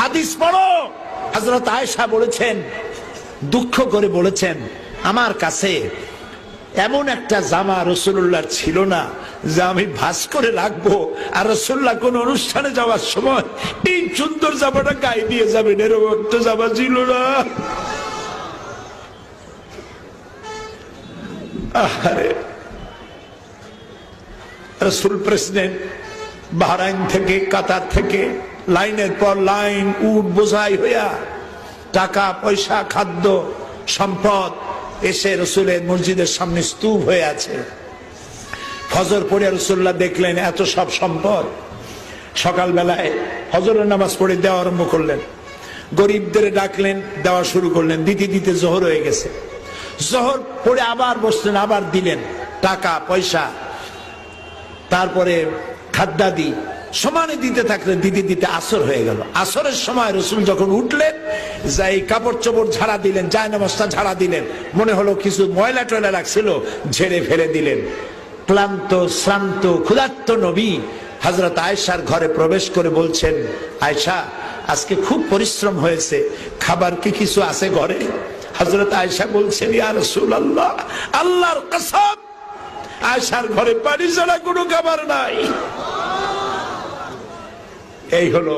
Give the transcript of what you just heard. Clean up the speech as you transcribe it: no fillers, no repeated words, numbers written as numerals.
হাদিস পড়ো। হযরত আয়েশা বলেছেন, দুঃখ করে বলেছেন, আমার কাছে এমন একটা জামা রাসূলুল্লাহর ছিল না যে আমি ভাঁজ করে রাখবো আর রাসূলুল্লাহ কোন অনুষ্ঠানে যাওয়ার সময় এই সুন্দর জামাটা গায়ে দিয়ে যাবেন, এরকম একটা জামা ছিল না। আরে রাসূল প্রেসিডেন্ট বাহরাইন থেকে, কাতার থেকে লাইনের পর লাইন উট বোঝাই হইয়া টাকা পয়সা খাদ্য সম্পদ এসে রসুলের মসজিদের সামনে স্তূপ হয়ে আছে। ফজর পড়ে রাসূলুল্লাহ দেখলেন এত সব সম্পদ। সকালবেলায় ফজরের নামাজ পড়ে দেওয়া আরম্ভ করলেন, গরিবদের ডাকলেন, দেওয়া শুরু করলেন। দিতে দিতে জোহর হয়ে গেছে। জোহর পড়ে আবার বসলেন, আবার দিলেন টাকা পয়সা, তারপরে খাদ্যাদি সমানে দিতে থাকলেন। দিতে দিতে আসর হয়ে গেল। আসরের সময় রাসূল যখন উঠলেন, যাই কাপড় চোপড় ঝাড়া দিলেন, জায়নামাজটা ঝাড়া দিলেন, মনে হলো কিছু ময়লা টয়লা রাখছিল, ঝেড়ে ফেলে দিলেন। ক্লান্ত শ্রান্ত ক্ষুধার্ত নবী হযরত আয়েশার ঘরে প্রবেশ করে বলছেন, আয়েশা আজকে খুব পরিশ্রম হয়েছে, খাবার কি কিছু আছে ঘরে? হযরত আয়েশা বলছেন, ইয়া রাসূলুল্লাহ, আল্লাহর কসম আয়েশার ঘরে পানি ছাড়া কোনো খাবার নাই। এই হলো